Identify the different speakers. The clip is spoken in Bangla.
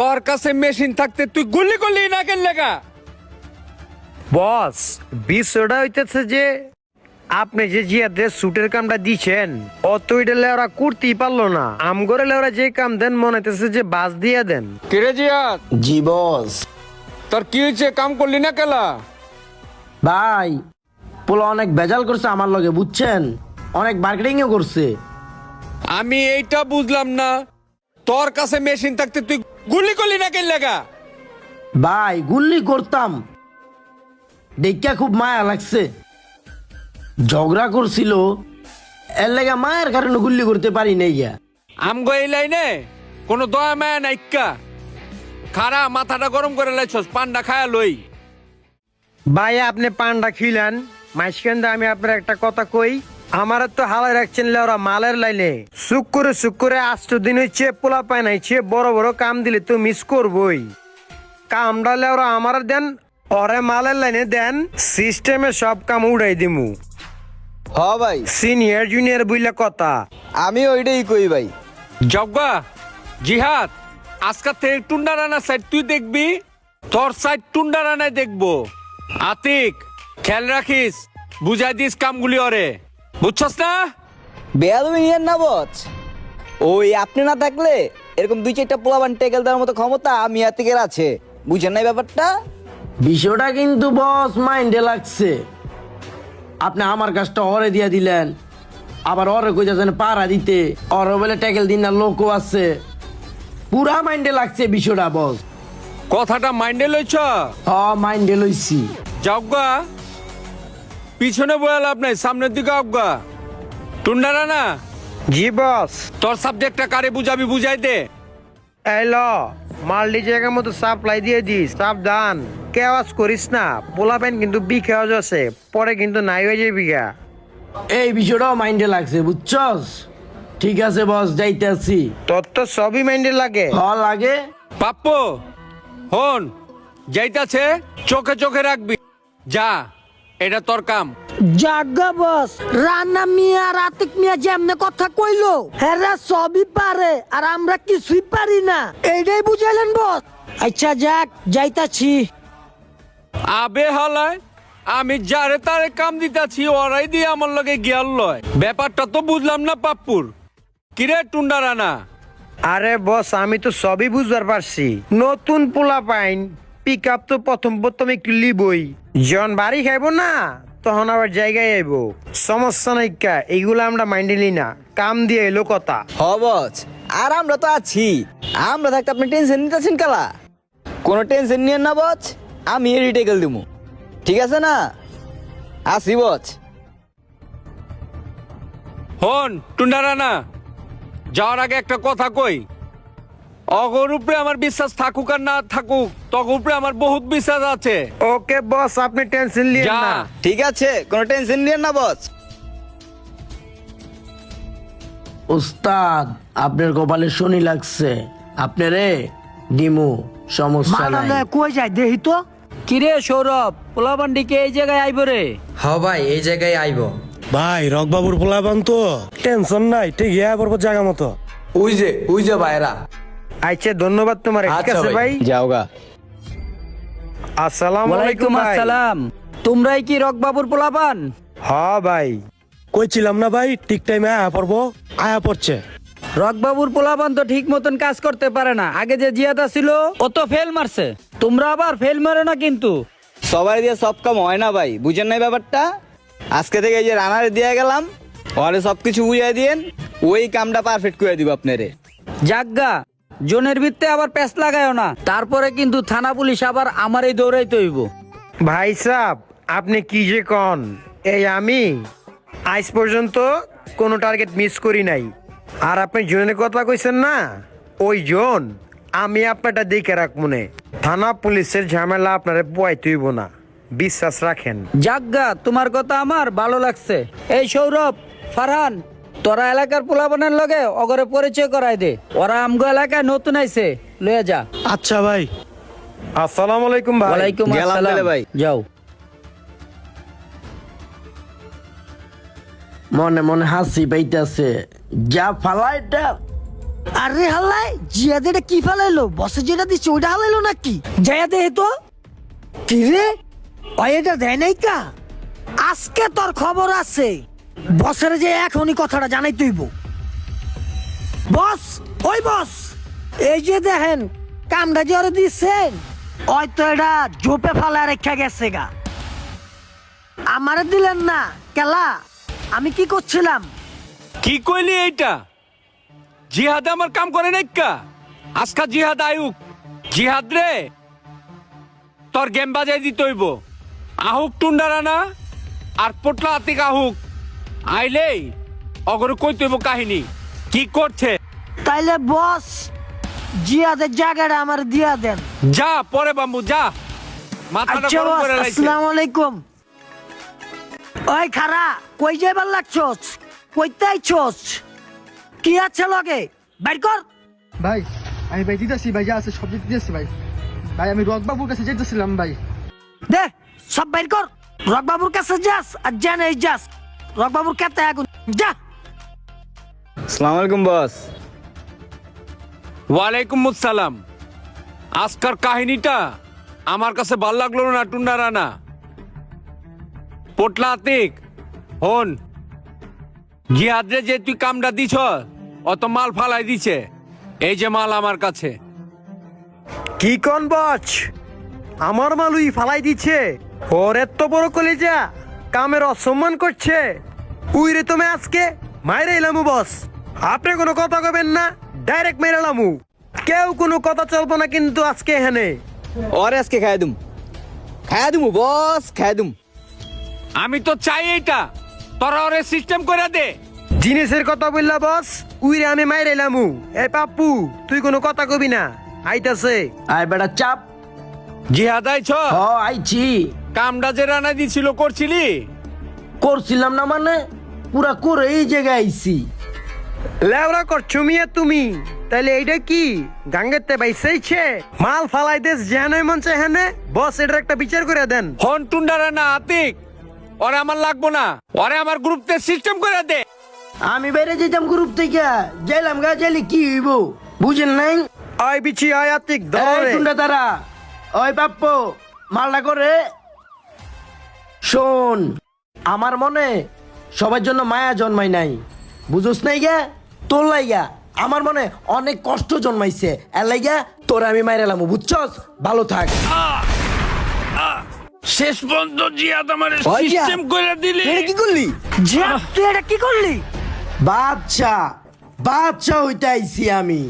Speaker 1: তোর কাছে মেশিন থাকতে তুই গুলি করলি না কেন লেগা?
Speaker 2: বস, বিষয়টা হইতেছে যে আপনি যে জিয়াদের সুটের কামটা দিচ্ছেন অত ওইটা লেওরা করতেই পারলো না। আমগরে লেওরা যে কাম দেন মনে হইতেছে যে বাস দিয়ে দেন।
Speaker 1: কিরে জিয়াদ,
Speaker 3: জি বস।
Speaker 1: তোর কি হয়েছে? কাম করলি না কেলা?
Speaker 3: ভাই, পোলা অনেক ভেজাল করছে আমার লগে, বুঝছেন? অনেক মার্কেটিংও করছে।
Speaker 1: আমি এইটা বুঝলাম না, তোর কাছে মেশিন থাকতে তুই গুলি করলি না কেন লেগা?
Speaker 3: ভাই, গুল্লি করতাম দেখা খুব মায়া লাগছে। ঝগড়া করছিল, এর লেগে মায়ের কারণে গুল্লি করতে পারি নাই গিয়া।
Speaker 1: আমগো এই লাইনে কোনো দয়া মায়া নাইকা। খারা মাথাটা গরম করে লাইছস, পান্ডা খায়া লই।
Speaker 2: ভাই, আপনি পান্ডা খিলেন মাঝখান আমি আপনার একটা কথা কই। আমার তো হালাই রাখছেন লেওরা মালের লাইনে। সুখ করে 8 দিন হচ্ছে পোলা পায় নাইছে, বড় বড় কাম দিলে তো মিস করবই। কামটা লেওরা আমার দেন, ওরে মালের লাইনে দেন, সিস্টেমে সব কাম উড়াই দিমু।
Speaker 4: হ ভাই,
Speaker 2: সিনিয়র জুনিয়র বুঝলে কথা।
Speaker 4: আমি ওইটাই কই ভাই।
Speaker 1: জগ্গা, জিহাদ, আজকাল থেকে টুন্ডা রানা সাইড তুই দেখবি, তোর সাইড টুন্ডা রানায় দেখবো। আতিক, খেয়াল রাখিস, বুঝাই দিস কামগুলি ওরে, বুঝছস না?
Speaker 4: বেয়াদবি নিয়েন না বস। ওই আপনি না থাকলে এরকম 2-4টা পোলাবান টেকেল দেওয়ার মতো ক্ষমতা আমি আতিকের আছে, বুঝেন নাই ব্যাপারটা?
Speaker 3: বিষয়টা কিন্তু বস মাইন্ডে লাগছে। আপনি আমার কাজটা অরে দিয়া দিলেন, আবার অরে কইতাছেন পাড়া দিতে, অরে বলে ট্যাকেল দিন না লোকও আছে। পুরা মাইন্ডে লাগছে বিষয়টা বস।
Speaker 1: কথাটা মাইন্ডে লইছ?
Speaker 3: মাইন্ডে লইছি।
Speaker 1: জগ্গা, পিছনে বয়ে লাভ নাই, সামনের দিকে অজ্ঞা। টুন্ডা রানা,
Speaker 2: জি বস।
Speaker 1: তোর সাবজেক্টটা কারে বুঝাবি বুঝাই দে।
Speaker 2: এলো মাল্টি জায়গার মতো সাপ্লাই দিয়ে দিস, সাবধান কেওয়াজ করিস না। পোলাপেন কিন্তু বিখেওয়াজ আছে, পরে কিন্তু নাই হয়ে যাবি গা।
Speaker 3: এই বিষয়টাও মাইন্ডে লাগছে, বুঝছস? ঠিক আছে বস, যাইতেছি।
Speaker 2: তোর তো সবই মাইন্ডে লাগে।
Speaker 3: লাগে।
Speaker 1: পাপ্পু, হন, যাইতাছে, চোখে চোখে রাখবি। যা, এটা তোর কাম।
Speaker 5: জাগা বস, রানা মিয়া আর আতিক মিয়া যেমনে কথা কইলো, হেরা সবই পারে আর আমরা কিছুই পারি না, এইটাই বুঝাইলেন বস। আচ্ছা যাক, যাইতাছি।
Speaker 1: আবে হালায়, আমি যারে তারে কাম দিতাছি, ওরাই দিয়ে আমার লগে গিয়াল লয়। ব্যাপারটা তো বুঝলাম না পাপ্পুর। কিরে টুন্ডা রানা?
Speaker 2: আরে বস, আমি তো সবই বুঝবার পারছি। নতুন পোলা পাইন পিক আপ তো প্রথম একটু লিবই। যখন বাড়ি খাইবো না, তখন আবার জায়গায় আইব। সমস্যা নাই কা, এইগুলো আমরা মাইন্ডে নিই না। কাম দিয়ে এলো কথা।
Speaker 4: হ বস, আর আমরা তো আছি। আমরা থাকতে আপনি টেনশন নিতেছেন কালা? কোনো টেনশন নিয়েন না বস, আমি এরই টেকেল দিমু, ঠিক আছে না? আসি বস।
Speaker 1: হন টুন্ডা রানা, যাওয়ার আগে একটা কথা কই। অগর উপরে আমার বিশ্বাস থাকুক আর না থাকুক, তগর উপরে আমার বহুত বিশ্বাস আছে।
Speaker 2: ওকে বস, আপনি টেনশন নিয়েন
Speaker 1: যা।
Speaker 2: না।
Speaker 4: ঠিক আছে, কোনো টেনশন নিয়েন না বস।
Speaker 3: উস্তাদ, আপনার কপালে শনি লাগছে। আপনারে দিমু, সমস্যা নাই।
Speaker 5: মানালে কই যায় দেখি তো।
Speaker 6: কিরে সৌরভ, পোলাবান্ডিকে এই জায়গায় আইব রে?
Speaker 7: হ ভাই, এই জায়গায় আইব।
Speaker 8: ভাই, রকবাবুর পোলাপান তো, টেনশন নাই, ঠিক ইয়া পড়বো জায়গা মতো।
Speaker 7: ওই যে ভাইরা।
Speaker 2: আচ্ছা, ধন্যবাদ তোমার। ঠিক
Speaker 7: আচ্ছা
Speaker 2: আছে
Speaker 7: ভাই।
Speaker 2: ভাই।
Speaker 4: যাওগা।
Speaker 2: আসসালামু আলাইকুম
Speaker 6: ওয়ালাইকুম
Speaker 2: ভাই।
Speaker 6: আসসালাম। তোমরাই কি রকবাবুর পোলাপান?
Speaker 2: হ্যাঁ ভাই।
Speaker 8: কইছিলাম না ভাই, ঠিক টাইমে আয়া পড়বো, আয়া পড়ছে।
Speaker 6: রকবাবুর পোলাপান তো ঠিক মতন কাজ করতে পারে না। আগে যে জিয়াদা ছিল, ও তো ফেল মারছে। তোমরা আবার ফেল মারো না কিন্তু।
Speaker 4: সবাই দিয়ে সব কাম হয় না ভাই, বুঝেন নাই ব্যাপারটা? আজকে থেকে এই যে রানারে দিয়ে গেলাম, ওরে সবকিছু বুঝাই দিয়েন, ওই কামটা পারফেক্ট করে দিব আপনারে।
Speaker 6: জাগা, জনের ভিত্তে আবার প্যাস লাগায়ও না, তারপরে কিন্তু থানা পুলিশ আবার আমারই দৌড়াইতে হইব।
Speaker 2: ভাই সাহেব, আপনি কি যে কন। এই আমি আজ পর্যন্ত কোনো টার্গেট মিস করি নাই। আর আপনি জনের কথা কইছেন না, ওই জন আমি আপনারটা দেখে রাখবো না। থানা পুলিশের ঝামেলা আপনারে পোয়াইতে হইব না, বিশ্বাস রাখেন।
Speaker 6: জাগা, তোমার কথা আমার ভালো লাগছে। এই সৌরভ, ফারহান, তোরা এলাকার পোলাপানের লগে অগরে পরিচয় করাই দে। ওরা আমগো এলাকায় নতুন আইছে, লয়ে যা।
Speaker 8: আচ্ছা ভাই।
Speaker 2: আসসালামু আলাইকুম ভাই।
Speaker 6: ওয়ালাইকুম
Speaker 4: গেলাম
Speaker 6: আসসালাম
Speaker 4: তাহলে ভাই।
Speaker 6: যাও।
Speaker 3: মনে মনে হাসি পাইতেছে, যা ফালাইটা
Speaker 5: আরে হালাই জিয়াদ এটা কি ফেলাইলো বসে যেটা দিচ্ছে ওইটা হালাইলো নাকি যাইয়া দে তো কি রে ওই এটা দেয় নাই কা আজকে তোর খবর আছে বসের যে এখনই কথাটা জানাই তুইব বস ওই বস এই যে দেখেন কামটা যে ওরে দিচ্ছেন ওই তো এটা জোপে ফালা রেখা গেছে গা আমারে দিলেন না কেলা আমি কি করছিলাম
Speaker 1: কি কইলি এইটা জিহাদ আমার কাম করে নাই কা আজকা জিহাদ আয়ুক জিহাদ রে তোর গেম বাজাই দিতে হইব আহুক টুন্ডা রানা আর পোটলা আতিক আহুক আইলেই অগরে কইতে হইব কাহিনী কি করছে
Speaker 5: তাইলে বস জিয়াদের জায়গাটা আমার দিয়া দেন
Speaker 1: যা পরে বাম্বু যা মাথাটা
Speaker 5: আচ্ছা
Speaker 1: গরম
Speaker 5: বস
Speaker 1: করে লাইছে
Speaker 5: আসসালামু আলাইকুম ওই খারা কই যাইবার লাগছস কইতে আইছস কি আছে লগে বাইর কর
Speaker 9: ভাই আমি ভাই দিতেছি ভাই যা আছে সব দিতেছি ভাই ভাই আমি রকবাবুর কাছে যেতেছিলাম ভাই
Speaker 5: দে সব বাইর কর রকবাবুর কাছে যাস আর জানে যাস রকবাবুর কাছে আগুন যা
Speaker 4: আসসালামু আলাইকুম বস।
Speaker 1: ওয়ালাইকুম আসসালাম আজকার কাহিনীটা আমার কাছে ভাল লাগলো না টুন্ডা রানা পোটলা আতিক হন জিহাদরে যে তুই কামটা দিছ অত মাল ফালাই দিছে এই যে মাল আমার কাছে
Speaker 2: কি কোন বচ আমার মালুই ফালাই দিচ্ছে ওর এত বড় কলিজা কামের অসম্মান করছে উইরে তুমি আজকে মাইরে এলামু বস আপনি কোনো কথা কবেন না ডাইরেক্ট মেরে এলামু কেউ কোনো কথা চলবো না কিন্তু আজকে এখানে
Speaker 4: ওরে আজকে খাই দুমু বস খাই দুম।
Speaker 1: আমি তো চাই এইটা তোরা ওরে সিস্টেম করে দে
Speaker 2: জিনিসের কথা বললা বস উইরে আমি মাইরে এলামু এ পাপ্পু তুই কোনো কথা কবি না আইতাছে
Speaker 3: আয় বেটা চাপ
Speaker 1: জিহাদ আইছ
Speaker 3: হ আইছি
Speaker 1: কামটা যে রানা দিছিল করছিলি
Speaker 3: করছিলাম না মানে পুরা করে এই জায়গায় আইছি
Speaker 2: লেওরা করছো মিয়া তুমি তাহলে এইটা কি গাঙ্গেতে বাইসাইছে মাল ফালাই দেশ জানোই মন চাইহানে বস এটার একটা বিচার করে দেন
Speaker 1: হন টুন্ডা রানা আতিক ওরে আমার লাগবো না ওরে আমার গ্রুপতে সিস্টেম করে দে
Speaker 3: আমি বাইরে যেতাম গ্রুপ থেকে যাইলাম গা যাইলে কি হইব বুঝেন নাই
Speaker 2: আয় বিচি আয় আতিক
Speaker 3: এই
Speaker 2: ধরে
Speaker 3: টুন্ডা তারা ওই পাপ্পো মালটা করে শোন আমার মনে সবার জন্য মায়া জন্মাই নাই বুঝোস নাই গা তোর লাইগা আমার মনে অনেক কষ্ট জন্মাইছে এর লাইগা তোর আমি মাইরালাম বুঝছস ভালো থাক
Speaker 1: শেষ পর্যন্ত জিহাদ আমার
Speaker 4: ওই জিহাদ,
Speaker 1: সিস্টেম করে দিলি
Speaker 4: এটা কি করলি?
Speaker 5: জিয়া তুই এটা কি করলি
Speaker 3: বাদশা বাদশা হইতে আইছি আমি